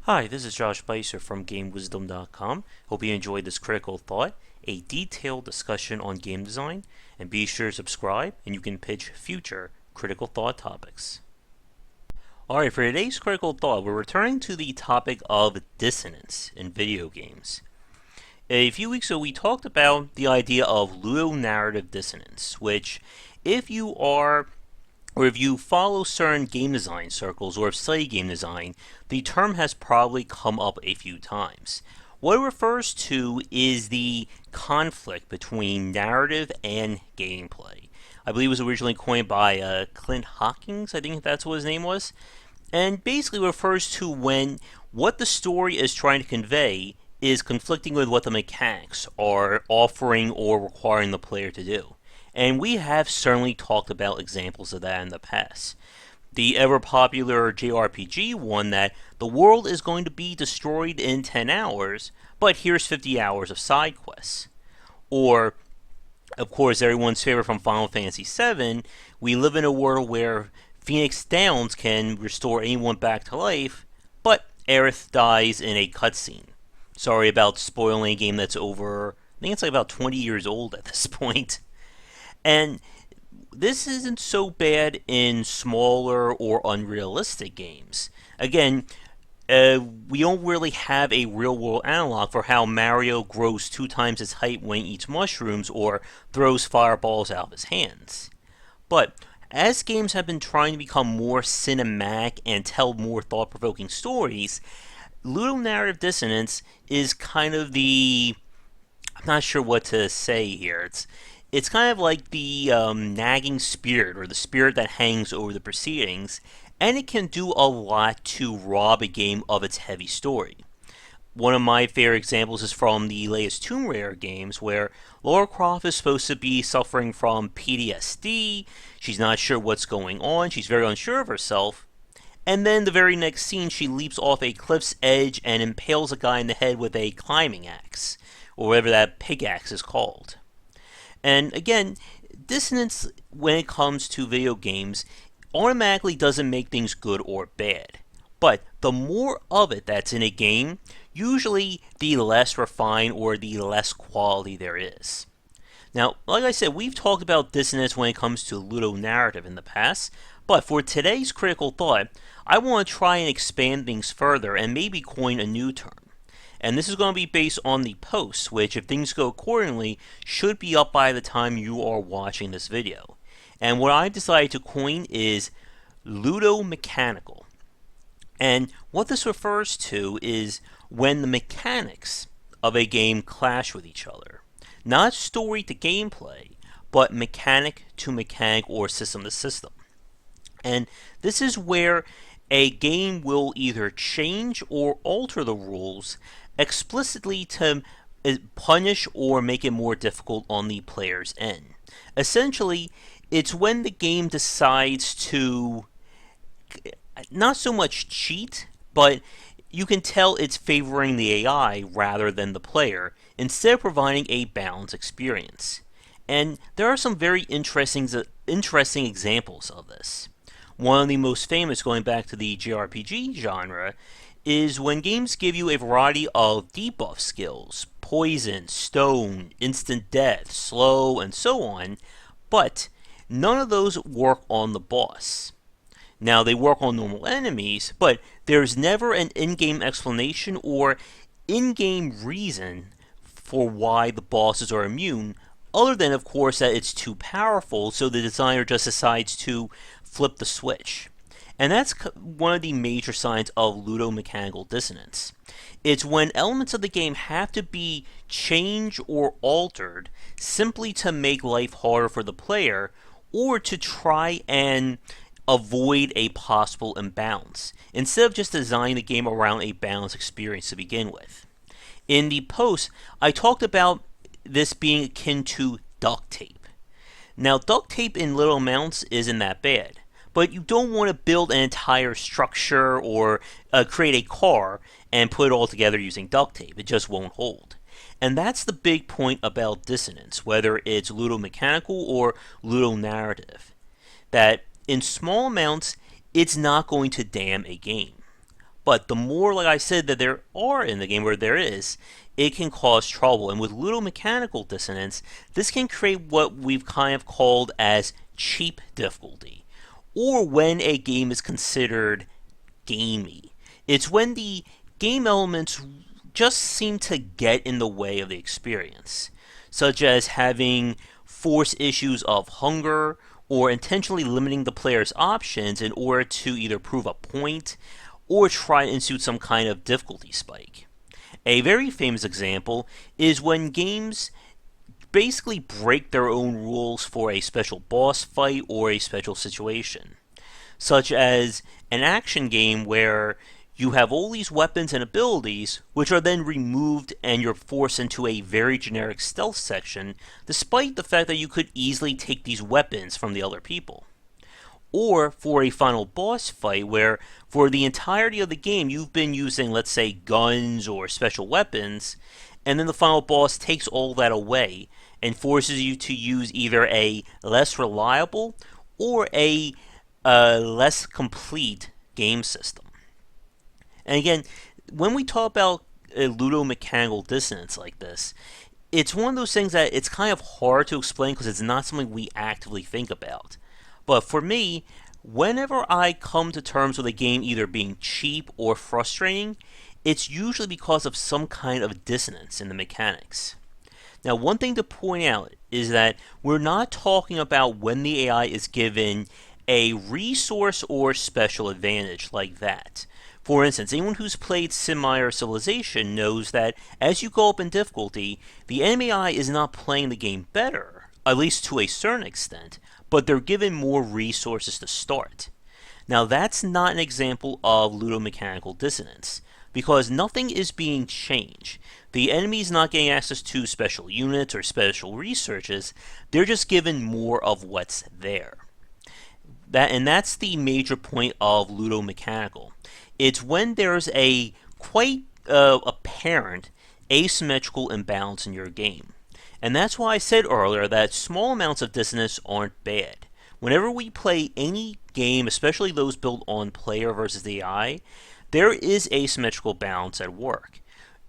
Hi, this is Josh Bycer from GameWisdom.com. Hope you enjoyed this Critical Thought, a detailed discussion on game design, and be sure to subscribe and you can pitch future Critical Thought topics. Alright, for today's Critical Thought, we're returning to the topic of dissonance in video games. A few weeks ago, we talked about the idea of ludonarrative dissonance, which, if you follow certain game design circles or have studied game design, the term has probably come up a few times. What it refers to is the conflict between narrative and gameplay. I believe it was originally coined by Clint Hawkins, I think that's what his name was. And basically refers to when what the story is trying to convey is conflicting with what the mechanics are offering or requiring the player to do. And we have certainly talked about examples of that in the past. The ever-popular JRPG one that the world is going to be destroyed in 10 hours, but here's 50 hours of side quests. Or, of course, everyone's favorite from Final Fantasy VII, we live in a world where Phoenix Downs can restore anyone back to life, but Aerith dies in a cutscene. Sorry about spoiling a game that's over, I think it's like about 20 years old at this point. And this isn't so bad in smaller or unrealistic games. Again, we don't really have a real-world analog for how Mario grows 2 times his height when he eats mushrooms or throws fireballs out of his hands. But as games have been trying to become more cinematic and tell more thought-provoking stories, ludonarrative dissonance is kind of I'm not sure what to say here. It's kind of like the nagging spirit, or the spirit that hangs over the proceedings, and it can do a lot to rob a game of its heavy story. One of my favorite examples is from the latest Tomb Raider games, where Lara Croft is supposed to be suffering from PTSD, she's not sure what's going on, she's very unsure of herself, and then the very next scene she leaps off a cliff's edge and impales a guy in the head with a climbing axe, or whatever that pickaxe is called. And again, dissonance when it comes to video games automatically doesn't make things good or bad. But the more of it that's in a game, usually the less refined or the less quality there is. Now, like I said, we've talked about dissonance when it comes to ludonarrative in the past, but for today's critical thought, I want to try and expand things further and maybe coin a new term. And this is going to be based on the post, which, if things go accordingly, should be up by the time you are watching this video. And what I've decided to coin is ludomechanical. And what this refers to is when the mechanics of a game clash with each other. Not story to gameplay, but mechanic to mechanic or system to system. And this is where a game will either change or alter the rules explicitly to punish or make it more difficult on the player's end. Essentially, it's when the game decides to not so much cheat, but you can tell it's favoring the AI rather than the player, instead of providing a balanced experience. And there are some very interesting examples of this. One of the most famous, going back to the JRPG genre, is when games give you a variety of debuff skills, poison, stone, instant death, slow, and so on, but none of those work on the boss. Now, they work on normal enemies, but there's never an in-game explanation or in-game reason for why the bosses are immune, other than, of course, that it's too powerful, so the designer just decides to flip the switch. And that's one of the major signs of ludomechanical dissonance. It's when elements of the game have to be changed or altered simply to make life harder for the player, or to try and avoid a possible imbalance, instead of just designing the game around a balanced experience to begin with. In the post, I talked about this being akin to duct tape. Now, duct tape in little amounts isn't that bad, but you don't want to build an entire structure or create a car and put it all together using duct tape. It just won't hold. And that's the big point about dissonance, whether it's ludomechanical or ludonarrative. That in small amounts, it's not going to damn a game. But the more, like I said, that there are in the game, where there is, it can cause trouble. And with Ludomechanical Dissonance, this can create what we've kind of called as cheap difficulty, or when a game is considered gamey. It's when the game elements just seem to get in the way of the experience, such as having force issues of hunger, or intentionally limiting the player's options in order to either prove a point or try and institute some kind of difficulty spike. A very famous example is when games basically break their own rules for a special boss fight or a special situation, such as an action game where you have all these weapons and abilities, which are then removed and you're forced into a very generic stealth section, despite the fact that you could easily take these weapons from the other people. Or for a final boss fight where for the entirety of the game you've been using, let's say, guns or special weapons, and then the final boss takes all that away and forces you to use either a less reliable or a less complete game system. And again, when we talk about a ludomechanical dissonance like this, it's one of those things that it's kind of hard to explain because it's not something we actively think about. But for me, whenever I come to terms with a game either being cheap or frustrating, it's usually because of some kind of dissonance in the mechanics. Now, one thing to point out is that we're not talking about when the AI is given a resource or special advantage like that. For instance, anyone who's played Sid Meier Civilization knows that as you go up in difficulty, the enemy AI is not playing the game better, at least to a certain extent, but they're given more resources to start. Now, that's not an example of ludomechanical dissonance, because nothing is being changed. The enemy is not getting access to special units or special researches, they're just given more of what's there. That's the major point of ludomechanical. It's when there's a quite apparent asymmetrical imbalance in your game. And that's why I said earlier that small amounts of dissonance aren't bad. Whenever we play any game, especially those built on player versus the AI, there is asymmetrical balance at work.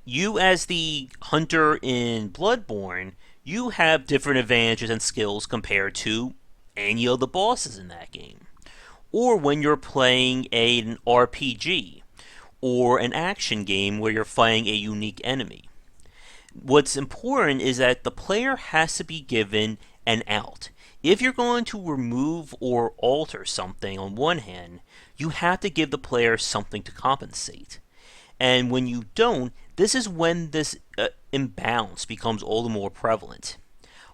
You, as the hunter in Bloodborne, you have different advantages and skills compared to any of the bosses in that game. Or when you're playing an RPG or an action game where you're fighting a unique enemy. What's important is that the player has to be given an out. If you're going to remove or alter something on one hand, you have to give the player something to compensate. And when you don't, this is when this imbalance becomes all the more prevalent.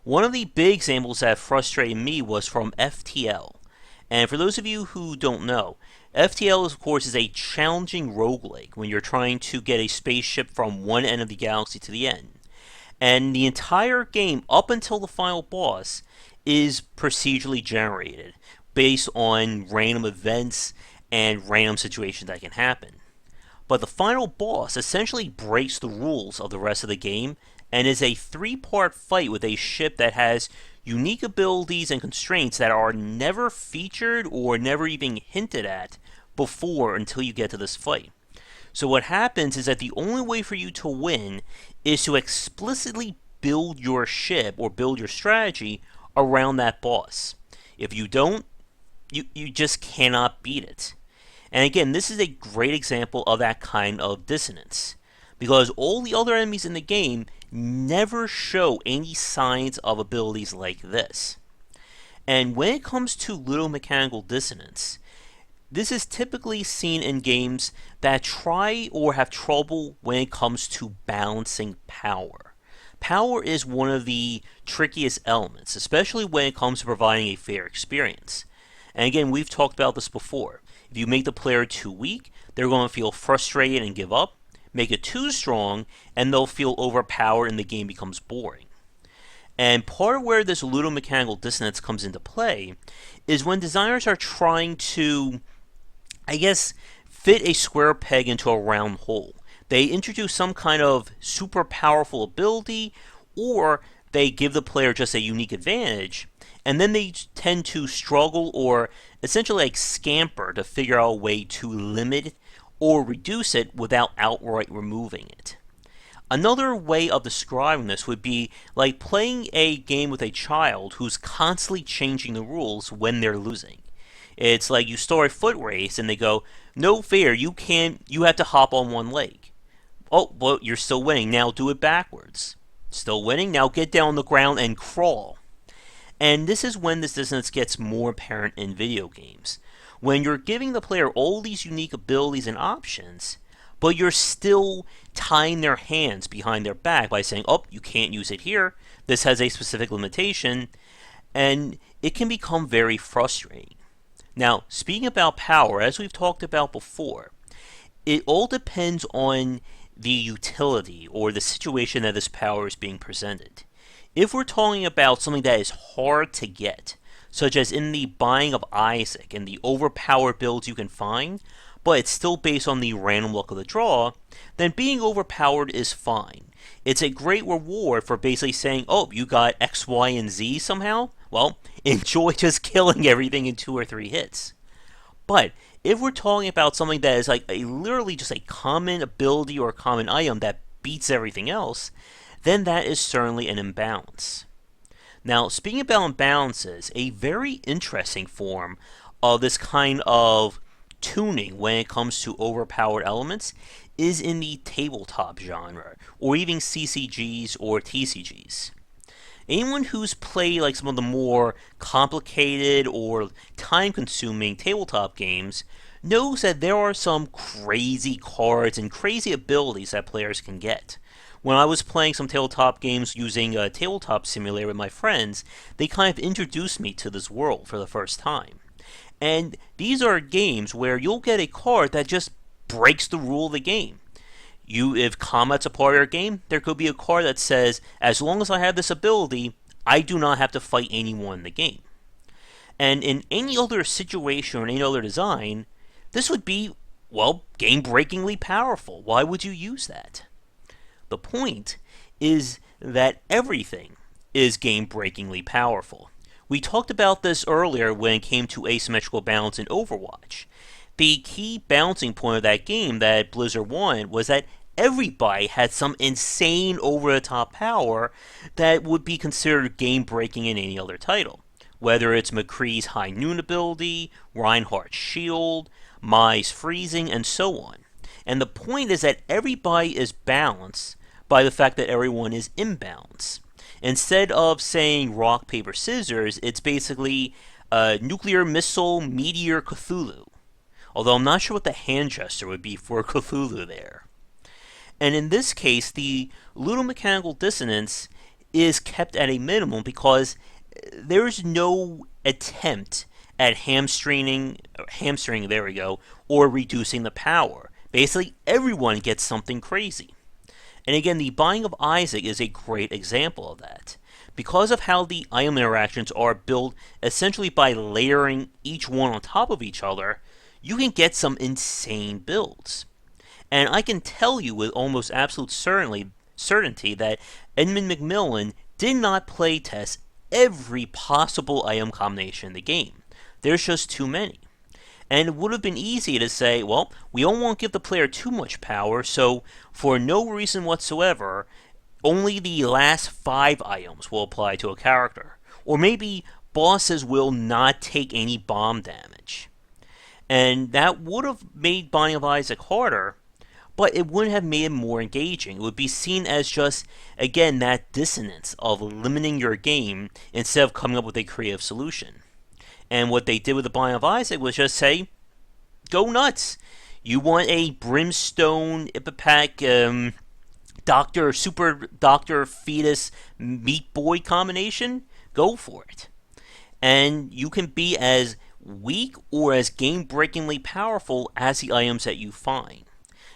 One of the big examples that frustrated me was from FTL. And for those of you who don't know, FTL, of course, is a challenging roguelike when you're trying to get a spaceship from one end of the galaxy to the end. And the entire game, up until the final boss, is procedurally generated based on random events and random situations that can happen. But the final boss essentially breaks the rules of the rest of the game and is a three-part fight with a ship that has unique abilities and constraints that are never featured or never even hinted at before until you get to this fight. So what happens is that the only way for you to win is to explicitly build your ship or build your strategy around that boss. If you don't, you just cannot beat it. And again, this is a great example of that kind of dissonance, because all the other enemies in the game never show any signs of abilities like this. And when it comes to ludomechanical dissonance, this is typically seen in games that try or have trouble when it comes to balancing power. Power is one of the trickiest elements, especially when it comes to providing a fair experience. And again, we've talked about this before. If you make the player too weak, they're going to feel frustrated and give up. Make it too strong, and they'll feel overpowered and the game becomes boring. And part of where this ludomechanical dissonance comes into play is when designers are trying to, fit a square peg into a round hole. They introduce some kind of super powerful ability, or they give the player just a unique advantage, and then they tend to struggle or essentially scamper to figure out a way to limit or reduce it without outright removing it. Another way of describing this would be like playing a game with a child who's constantly changing the rules when they're losing. It's like you start a foot race and they go, "No fair, you have to hop on one leg." "Oh, well, you're still winning, now do it backwards." "Still winning, now get down on the ground and crawl." And this is when this dissonance gets more apparent in video games. When you're giving the player all these unique abilities and options, but you're still tying their hands behind their back by saying, "Oh, you can't use it here, this has a specific limitation," and it can become very frustrating. Now, speaking about power, as we've talked about before, it all depends on the utility or the situation that this power is being presented. If we're talking about something that is hard to get, such as in the Binding of Isaac and the overpowered builds you can find, but it's still based on the random luck of the draw, then being overpowered is fine. It's a great reward for basically saying, "Oh, you got X, Y, and Z somehow? Well, enjoy just killing everything in 2 or 3 hits." But if we're talking about something that is like literally just a common ability or a common item that beats everything else, then that is certainly an imbalance. Now, speaking about imbalances, a very interesting form of this kind of tuning when it comes to overpowered elements is in the tabletop genre, or even CCGs or TCGs. Anyone who's played like some of the more complicated or time-consuming tabletop games knows that there are some crazy cards and crazy abilities that players can get. When I was playing some tabletop games using a tabletop simulator with my friends, they kind of introduced me to this world for the first time. And these are games where you'll get a card that just breaks the rule of the game. If combat's a part of your game, there could be a card that says, "As long as I have this ability, I do not have to fight anyone in the game." And in any other situation or any other design, this would be, well, game-breakingly powerful. Why would you use that? The point is that everything is game-breakingly powerful. We talked about this earlier when it came to asymmetrical balance in Overwatch. The key balancing point of that game that Blizzard wanted was that everybody had some insane over-the-top power that would be considered game-breaking in any other title. Whether it's McCree's High Noon ability, Reinhardt's shield, Mai's freezing, and so on. And the point is that everybody is balanced by the fact that everyone is imbalanced. Instead of saying rock, paper, scissors, it's basically nuclear missile, meteor, Cthulhu. Although I'm not sure what the hand gesture would be for Cthulhu there. And in this case, the Ludomechanical Dissonance is kept at a minimum because there's no attempt at hamstringing, there we go, or reducing the power. Basically, everyone gets something crazy. And again, the Binding of Isaac is a great example of that. Because of how the item interactions are built essentially by layering each one on top of each other, you can get some insane builds. And I can tell you with almost absolute certainty that Edmund McMillan did not playtest every possible item combination in the game. There's just too many. And it would have been easy to say, well, we don't want to give the player too much power, so for no reason whatsoever, only the last 5 items will apply to a character. Or maybe bosses will not take any bomb damage. And that would have made Binding of Isaac harder, but it wouldn't have made it more engaging. It would be seen as just, again, that dissonance of limiting your game instead of coming up with a creative solution. And what they did with the Binding of Isaac was just say, go nuts. You want a Brimstone, Ipepak, Super Doctor Fetus Meat Boy combination? Go for it. And you can be as weak or as game-breakingly powerful as the items that you find.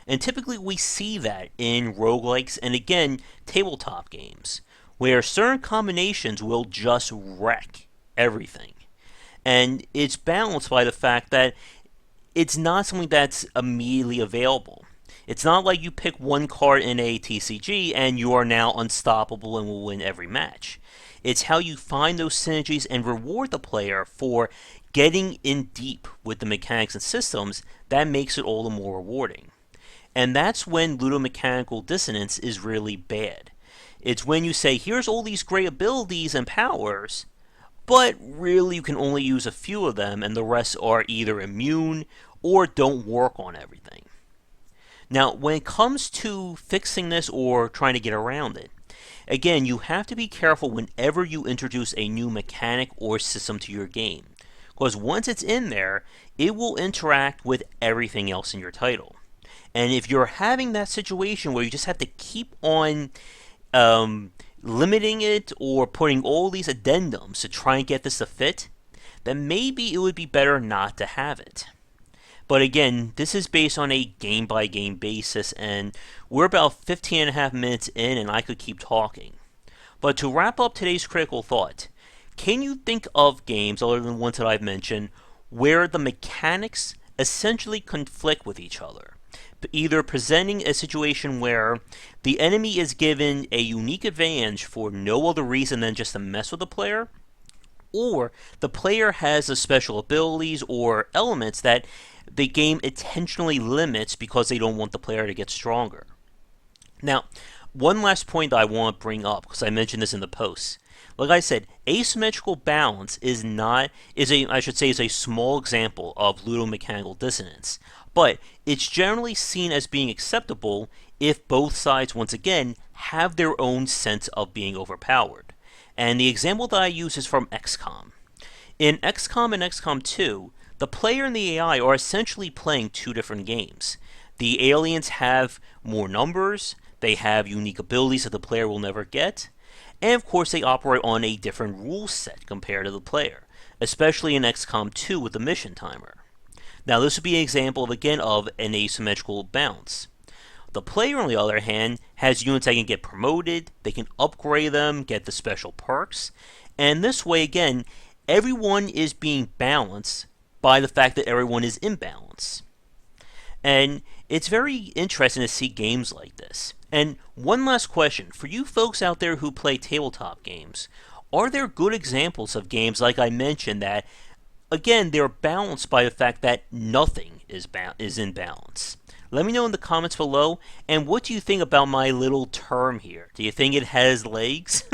And typically we see that in roguelikes and, again, tabletop games, where certain combinations will just wreck everything. And it's balanced by the fact that it's not something that's immediately available. It's not like you pick one card in a TCG and you are now unstoppable and will win every match. It's how you find those synergies and reward the player for getting in deep with the mechanics and systems, that makes it all the more rewarding. And that's when Ludomechanical Dissonance is really bad. It's when you say, here's all these great abilities and powers, but really you can only use a few of them and the rest are either immune or don't work on everything. Now, when it comes to fixing this or trying to get around it, again, you have to be careful whenever you introduce a new mechanic or system to your game, because once it's in there, it will interact with everything else in your title. And if you're having that situation where you just have to keep on limiting it or putting all these addendums to try and get this to fit, then maybe it would be better not to have it. But again, this is based on a game-by-game basis, and we're about 15 and a half minutes in, and I could keep talking. But to wrap up today's critical thought, can you think of games, other than ones that I've mentioned, where the mechanics essentially conflict with each other? Either presenting a situation where the enemy is given a unique advantage for no other reason than just to mess with the player, or the player has a special abilities or elements that the game intentionally limits because they don't want the player to get stronger. Now, one last point that I want to bring up, because I mentioned this in the post. Like I said, asymmetrical balance is a small example of ludomechanical dissonance, but it's generally seen as being acceptable if both sides, once again, have their own sense of being overpowered. And the example that I use is from XCOM. In XCOM and XCOM 2, the player and the AI are essentially playing two different games. The aliens have more numbers, they have unique abilities that the player will never get, and of course they operate on a different rule set compared to the player, especially in XCOM 2 with the mission timer. Now this would be an example, again, of an asymmetrical balance. The player, on the other hand, has units that can get promoted, they can upgrade them, get the special perks, and this way, again, everyone is being balanced by the fact that everyone is in balance. And it's very interesting to see games like this. And one last question, for you folks out there who play tabletop games, are there good examples of games like I mentioned that, again, they're balanced by the fact that nothing is in balance? Let me know in the comments below, and what do you think about my little term here? Do you think it has legs?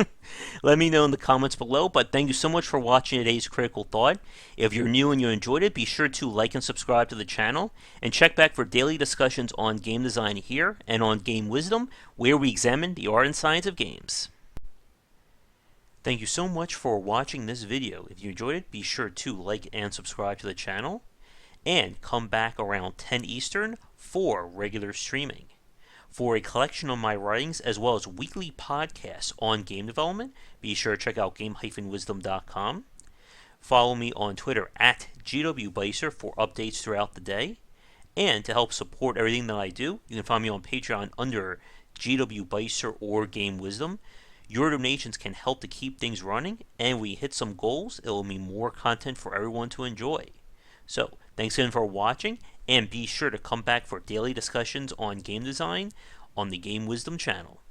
Let me know in the comments below, but thank you so much for watching today's Critical Thought. If you're new and you enjoyed it, be sure to like and subscribe to the channel, and check back for daily discussions on game design here and on Game Wisdom, where we examine the art and science of games. Thank you so much for watching this video. If you enjoyed it, be sure to like and subscribe to the channel, and come back around 10 Eastern for regular streaming. For a collection of my writings as well as weekly podcasts on game development, be sure to check out game-wisdom.com. Follow me on Twitter at GWBycer for updates throughout the day. And to help support everything that I do, you can find me on Patreon under GWBycer or Game Wisdom. Your donations can help to keep things running, and when we hit some goals, it will mean more content for everyone to enjoy. So, thanks again for watching, and be sure to come back for daily discussions on game design on the Game Wisdom channel.